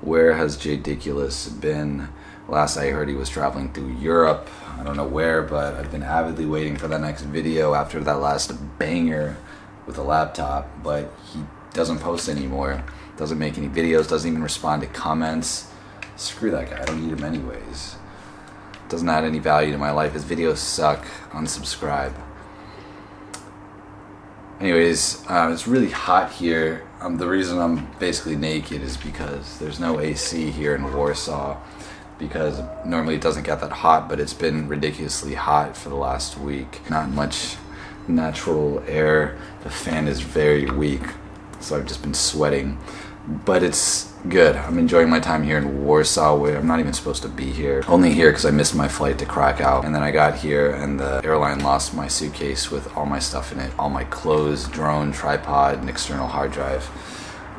Where has Jadiculous been? Last I heard he was traveling through Europe. I don't know where, but I've been avidly waiting for that next video after that last banger with a laptop. But he doesn't post anymore, doesn't make any videos, doesn't even respond to comments. Screw that guy, I don't need him anyways. Doesn't add any value to my life. His videos suck. Unsubscribe. Anyways, it's really hot here. The reason I'm basically naked is because there's no AC here in Warsaw, because normally it doesn't get that hot, but it's been ridiculously hot for the last week. Not much natural air. The fan is very weak, so I've just been sweating. But it's good. I'm enjoying my time here in Warsaw, where I'm not even supposed to be here. Only here because I missed my flight to Krakow. And then I got here and the airline lost my suitcase with all my stuff in it. All my clothes, drone, tripod, and external hard drive.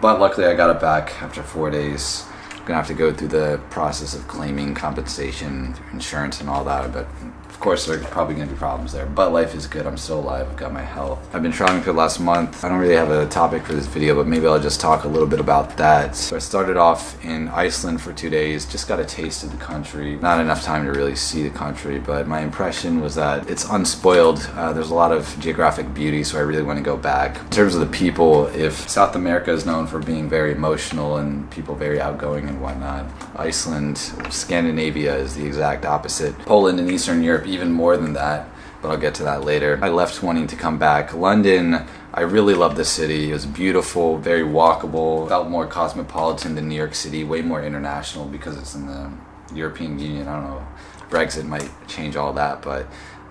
But luckily I got it back after 4 days. I'm gonna have to go through the process of claiming compensation, insurance and all that, but of course there are probably gonna be problems there, but life is good. I'm still alive. I've got my health. I've been traveling for the last month. I don't really have a topic for this video, but maybe I'll just talk a little bit about that. So I started off in Iceland for 2 days, just got a taste of the country. Not enough time to really see the country, but my impression was that it's unspoiled. There's a lot of geographic beauty, so I really want to go back. In terms of the people, if South America is known for being very emotional and people very outgoing and whatnot, Iceland, Scandinavia is the exact opposite. Poland and Eastern Europe even more than that, but I'll get to that later. I left wanting to come back. London, I really loved the city. It was beautiful, very walkable, felt more cosmopolitan than New York City, way more international because it's in the European Union. I don't know, Brexit might change all that, but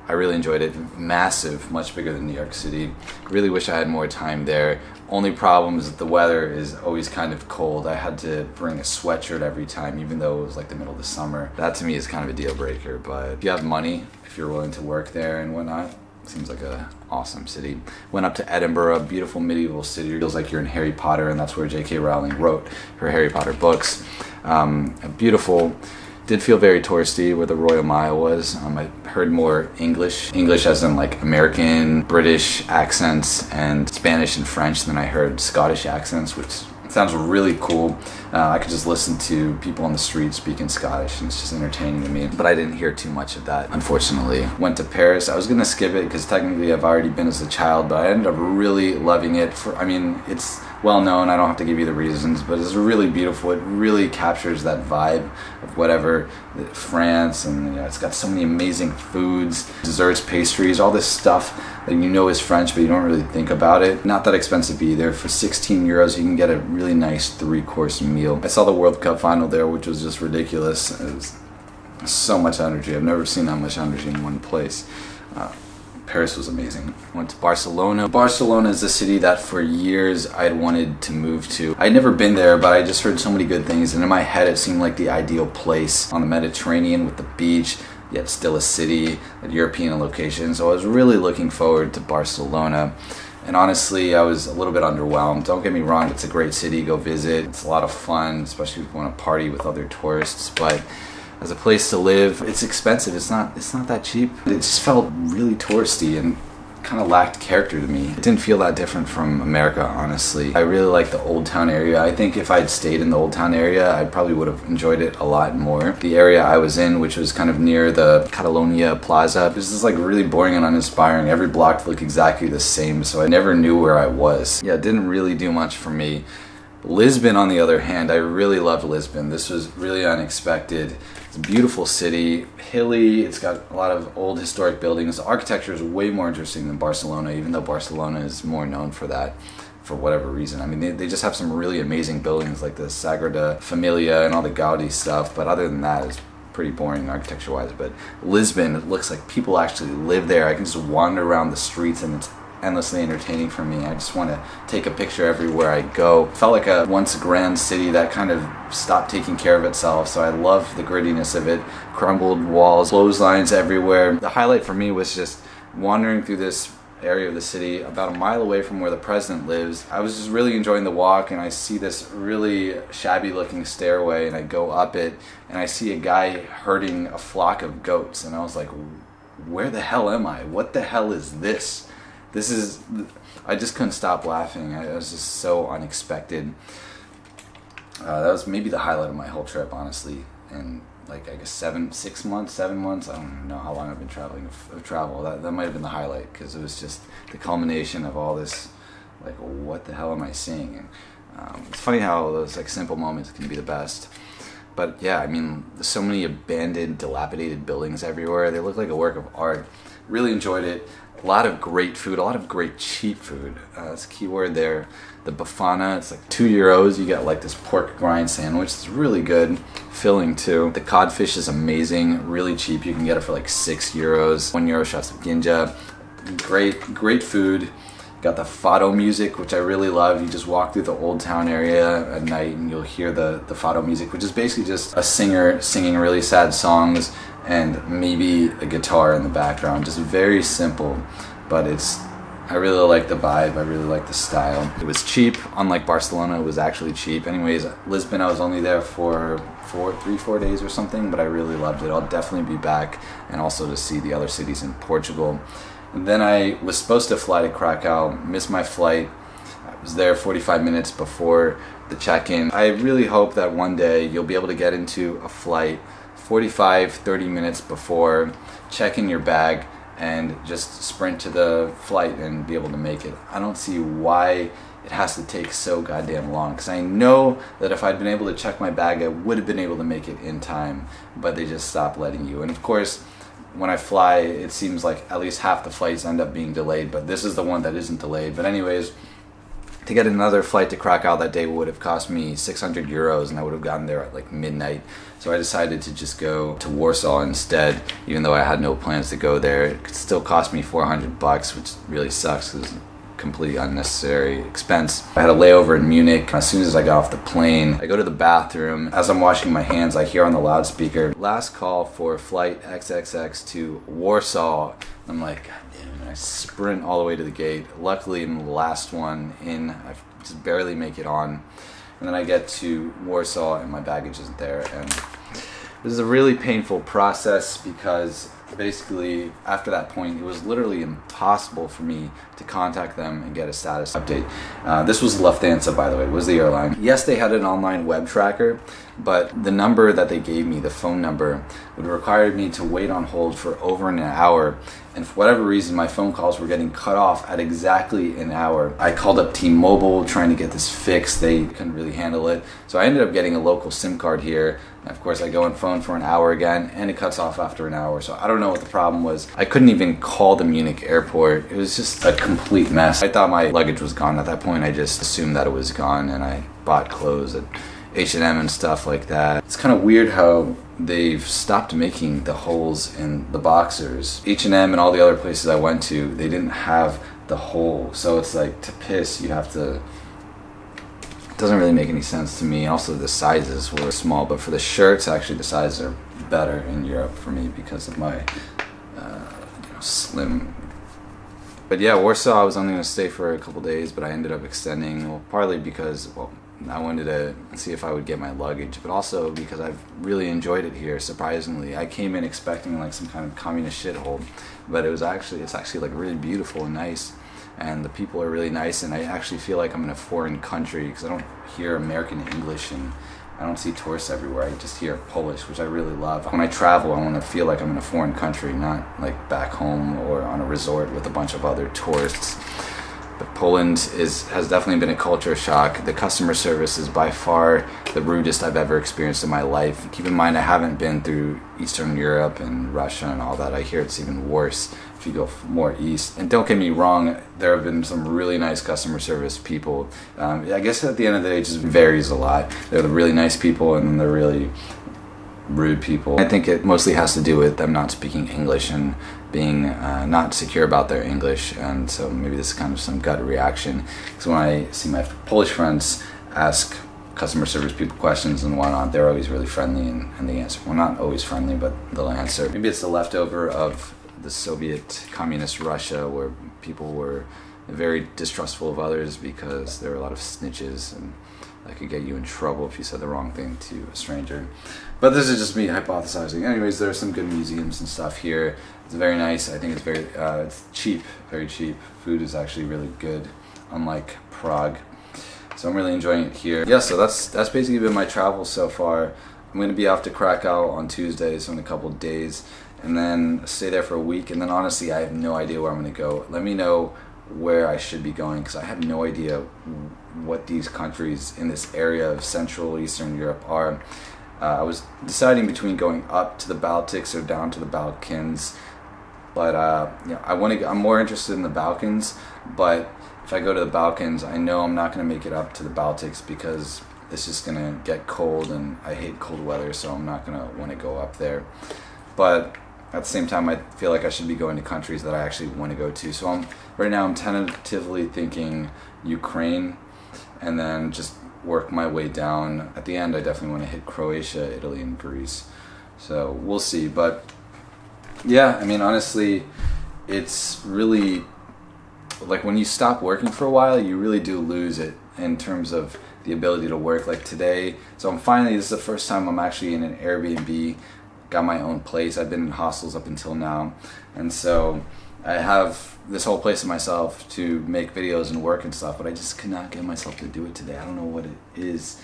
I really enjoyed it. Massive, much bigger than New York City. Really wish I had more time there. Only problem is that the weather is always kind of cold. I had to bring a sweatshirt every time, even though it was like the middle of the summer. That to me is kind of a deal breaker, but if you have money, if you're willing to work there and whatnot, seems like a awesome city. Went up to Edinburgh, a beautiful medieval city. It feels like you're in Harry Potter, and that's where J.K. Rowling wrote her Harry Potter books. Beautiful. Did feel very touristy where the Royal Mile was. I heard more English as in like American, British accents and Spanish and French than I heard Scottish accents, which sounds really cool. I could just listen to people on the street speaking Scottish and it's just entertaining to me, but I didn't hear too much of that, unfortunately. Went to Paris. I was gonna skip it because technically I've already been as a child, but I ended up really loving it. It's well known, I don't have to give you the reasons, but it's really beautiful. It really captures that vibe of whatever, France, and it's got so many amazing foods, desserts, pastries, all this stuff that you know is French, but you don't really think about it. Not that expensive either. For 16 euros, you can get a really nice 3-course meal. I saw the World Cup final there, which was just ridiculous. It was so much energy. I've never seen that much energy in one place. Paris was amazing. Went to Barcelona. Barcelona is a city that for years I'd wanted to move to. I'd never been there, but I just heard so many good things, and in my head it seemed like the ideal place on the Mediterranean with the beach, yet still a city, a European location. So I was really looking forward to Barcelona. And honestly, I was a little bit underwhelmed. Don't get me wrong, it's a great city, go visit. It's a lot of fun, especially if you want to party with other tourists, but as a place to live, it's expensive. It's not that cheap. It just felt really touristy and kind of lacked character to me. It didn't feel that different from America, honestly. I really like the Old Town area. I think if I'd stayed in the Old Town area, I probably would have enjoyed it a lot more. The area I was in, which was kind of near the Catalonia Plaza, this is like really boring and uninspiring. Every block looked exactly the same, so I never knew where I was. Yeah, it didn't really do much for me. Lisbon, on the other hand, I really loved Lisbon. This was really unexpected. It's a beautiful city, hilly, it's got a lot of old historic buildings. The architecture is way more interesting than Barcelona, even though Barcelona is more known for that, for whatever reason. I mean, they just have some really amazing buildings like the Sagrada Familia and all the Gaudi stuff, but other than that, it's pretty boring architecture-wise. But Lisbon, it looks like people actually live there. I can just wander around the streets and it's endlessly entertaining for me. I just want to take a picture everywhere I go. Felt like a once grand city that kind of stopped taking care of itself, so I love the grittiness of it. Crumbled walls, clotheslines everywhere. The highlight for me was just wandering through this area of the city about a mile away from where the president lives. I was just really enjoying the walk, and I see this really shabby looking stairway, and I go up it and I see a guy herding a flock of goats, and I was like, where the hell am I? What the hell is this? I just couldn't stop laughing. It was just so unexpected. That was maybe the highlight of my whole trip, honestly. And like I guess 7 months. I don't know how long I've been traveling of travel. That might have been the highlight because it was just the culmination of all this. Like, what the hell am I seeing? And it's funny how those like simple moments can be the best. But yeah, I mean, there's so many abandoned, dilapidated buildings everywhere. They look like a work of art. Really enjoyed it. A lot of great food, a lot of great cheap food. That's a key word there. The Bafana, it's like €2. You get like this pork grind sandwich. It's really good, filling too. The codfish is amazing, really cheap. You can get it for like €6. €1 shots of ginja. Great food. Got the fado music, which I really love. You just walk through the old town area at night and you'll hear the fado music, which is basically just a singer singing really sad songs and maybe a guitar in the background. Just very simple, but I really like the vibe. I really like the style. It was cheap, unlike Barcelona. It was actually cheap. Anyways, Lisbon, I was only there for 4 days or something, but I really loved it. I'll definitely be back, and also to see the other cities in Portugal. And then I was supposed to fly to Krakow, missed my flight. I was there 45 minutes before the check-in. I really hope that one day you'll be able to get into a flight 30 minutes before, check in your bag, and just sprint to the flight and be able to make it. I don't see why it has to take so goddamn long, because I know that if I'd been able to check my bag, I would have been able to make it in time, but they just stopped letting you. And of course, when I fly, it seems like at least half the flights end up being delayed, but this is the one that isn't delayed. But anyways, to get another flight to Krakow that day would have cost me €600, and I would have gotten there at like midnight. So I decided to just go to Warsaw instead, even though I had no plans to go there. It could still cost me $400, which really sucks because it's a completely unnecessary expense. I had a layover in Munich. As soon as I got off the plane, I go to the bathroom. As I'm washing my hands, I hear on the loudspeaker, last call for flight XXX to Warsaw. I'm like, God damn it. I sprint all the way to the gate. Luckily, I'm the last one in. I just barely make it on. And then I get to Warsaw and my baggage isn't there. And this is a really painful process because basically after that point it was literally impossible for me to contact them and get a status update. This was Lufthansa, by the way. It was the airline. Yes, they had an online web tracker, but the number that they gave me, the phone number, would require me to wait on hold for over an hour, and for whatever reason my phone calls were getting cut off at exactly an hour. I called up T-Mobile trying to get this fixed. They couldn't really handle it, so I ended up getting a local SIM card here. Of course, I go on phone for an hour again, and it cuts off after an hour. So I don't know what the problem was. I couldn't even call the Munich airport. It was just a complete mess. I thought my luggage was gone at that point. I just assumed that it was gone, and I bought clothes at H&M and stuff like that. It's kind of weird how they've stopped making the holes in the boxers. H&M and all the other places I went to, they didn't have the hole. So it's like, to piss, you have to... It doesn't really make any sense to me. Also, the sizes were small, but for the shirts, actually, the sizes are better in Europe for me because of my slim. But yeah, Warsaw, I was only going to stay for a couple days, but I ended up extending, well, partly because, well, I wanted to see if I would get my luggage, but also because I've really enjoyed it here, surprisingly. I came in expecting like some kind of communist shithole, but it's actually like really beautiful and nice. And the people are really nice, and I actually feel like I'm in a foreign country because I don't hear American English and I don't see tourists everywhere. I just hear Polish, which I really love. When I travel, I want to feel like I'm in a foreign country, not like back home or on a resort with a bunch of other tourists. But Poland has definitely been a culture shock. The customer service is by far the rudest I've ever experienced in my life. Keep in mind, I haven't been through Eastern Europe and Russia and all that. I hear it's even worse if you go more east. And don't get me wrong, there have been some really nice customer service people. I guess at the end of the day, it just varies a lot. They're the really nice people, and then they're really rude people. I think it mostly has to do with them not speaking English and being not secure about their English, and so maybe this is kind of some gut reaction. Because when I see my Polish friends ask customer service people questions and whatnot, they're always really friendly and they answer. Well, not always friendly, but they'll answer. Maybe it's the leftover of the Soviet communist Russia, where people were very distrustful of others because there were a lot of snitches and that could get you in trouble if you said the wrong thing to a stranger. But this is just me hypothesizing. Anyways, there are some good museums and stuff here. It's very nice. I think it's very it's cheap, very cheap. Food is actually really good, unlike Prague. So I'm really enjoying it here. Yeah, so that's basically been my travel so far. I'm going to be off to Krakow on Tuesday, so in a couple of days, and then stay there for a week. And then honestly, I have no idea where I'm going to go. Let me know where I should be going, because I have no idea what these countries in this area of Central Eastern Europe are. I was deciding between going up to the Baltics or down to the Balkans, but I'm more interested in the Balkans. But if I go to the Balkans, I know I'm not going to make it up to the Baltics because it's just going to get cold, and I hate cold weather, so I'm not going to want to go up there. But at the same time, I feel like I should be going to countries that I actually want to go to. So right now I'm tentatively thinking Ukraine, and then just work my way down. At the end, I definitely want to hit Croatia, Italy, and Greece. So we'll see. But yeah, I mean, honestly, it's really like when you stop working for a while, you really do lose it in terms of the ability to work. Like today, so this is the first time I'm actually in an Airbnb, got my own place. I've been in hostels up until now, and so I have this whole place to myself to make videos and work and stuff, but I just could not get myself to do it today. I don't know what it is.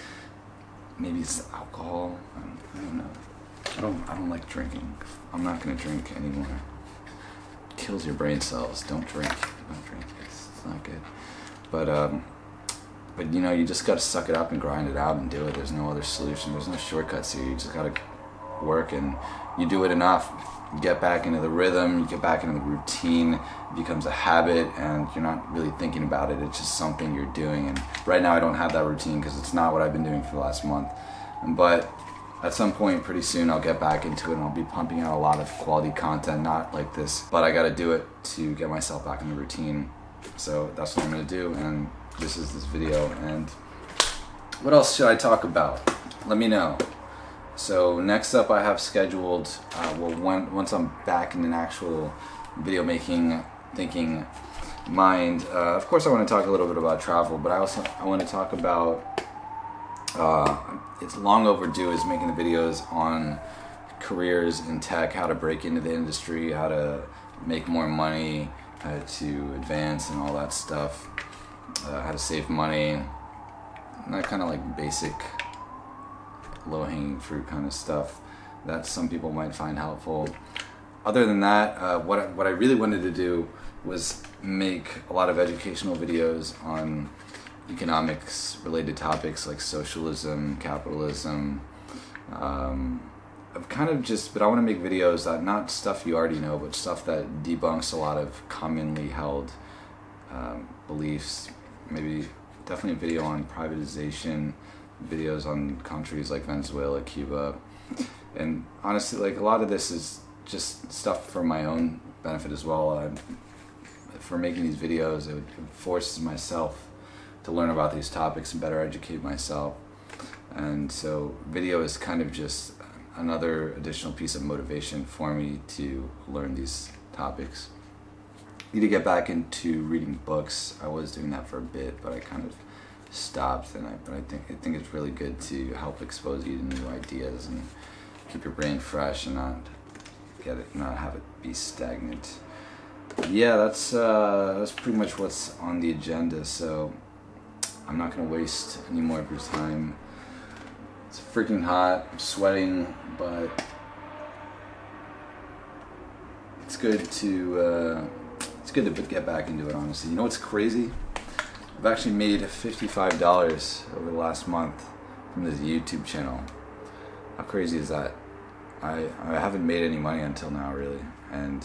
Maybe it's alcohol. I don't know. I don't like drinking. I'm not gonna drink anymore. It kills your brain cells. Don't drink. Don't drink. It's not good. But you know, you just gotta suck it up and grind it out and do it. There's no other solution. There's no shortcuts here. You just gotta work, and you do it enough. You get back into the rhythm, you get back into the routine, it becomes a habit, and you're not really thinking about it. It's just something you're doing. And right now I don't have that routine because it's not what I've been doing for the last month. But at some point pretty soon I'll get back into it, and I'll be pumping out a lot of quality content, not like this, but I gotta do it to get myself back in the routine. So that's what I'm gonna do, and this is this video. And what else should I talk about? Let me know. So next up, I have scheduled, once I'm back in an actual video making, thinking mind, of course I want to talk a little bit about travel, but I want to talk about, it's long overdue, is making the videos on careers in tech, how to break into the industry, how to make more money, how to advance and all that stuff, how to save money, and that kind of like basic low-hanging fruit kind of stuff that some people might find helpful. Other than that, what I really wanted to do was make a lot of educational videos on economics related topics like socialism, capitalism. But I want to make videos that, not stuff you already know, but stuff that debunks a lot of commonly held beliefs. Maybe definitely a video on privatization, videos on countries like Venezuela, Cuba, and honestly, like, a lot of this is just stuff for my own benefit as well. For making these videos, it forces myself to learn about these topics and better educate myself, and so video is kind of just another additional piece of motivation for me to learn these topics. I need to get back into reading books. I was doing that for a bit, but I kind of stopped, but I think it's really good to help expose you to new ideas and keep your brain fresh and not have it be stagnant. Yeah, that's pretty much what's on the agenda. So I'm not gonna waste any more of your time. It's freaking hot. I'm sweating, but it's good to get back into it. Honestly, you know what's crazy? I've actually made $55 over the last month from this YouTube channel. How crazy is that? I haven't made any money until now, really, and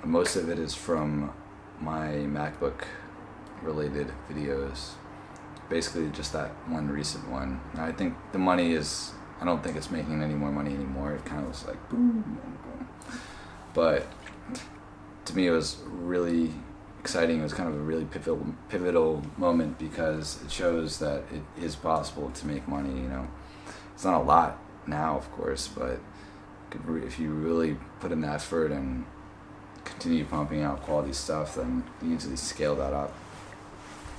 most of it is from my MacBook related videos. Basically just that one recent one. I think the money is, I don't think it's making any more money anymore. It kind of was like boom, boom, boom. But to me it was really exciting. It was kind of a really pivotal moment because it shows that it is possible to make money. You know, it's not a lot now, of course, but if you really put in the effort and continue pumping out quality stuff, then you easily scale that up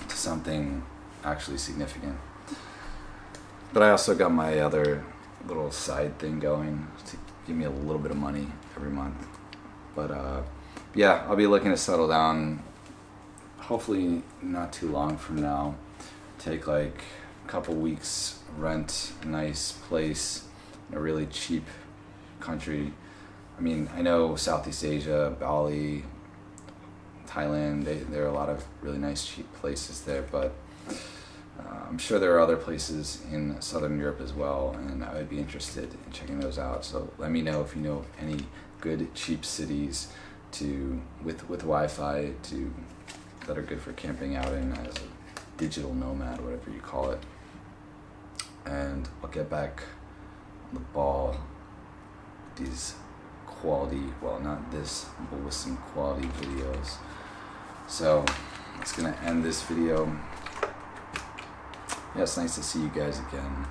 to something actually significant. But I also got my other little side thing going to give me a little bit of money every month. But yeah, I'll be looking to settle down hopefully not too long from now. take like a couple weeks, rent a nice place in a really cheap country. I mean, I know Southeast Asia, Bali, Thailand, there are a lot of really nice cheap places there, but I'm sure there are other places in Southern Europe as well, and I would be interested in checking those out. So let me know if you know any good cheap cities with Wi-Fi that are good for camping out in as a digital nomad, whatever you call it. And I'll get back on the ball with these quality, well, not this, but with some quality videos. So that's gonna end this video. Yeah, it's nice to see you guys again.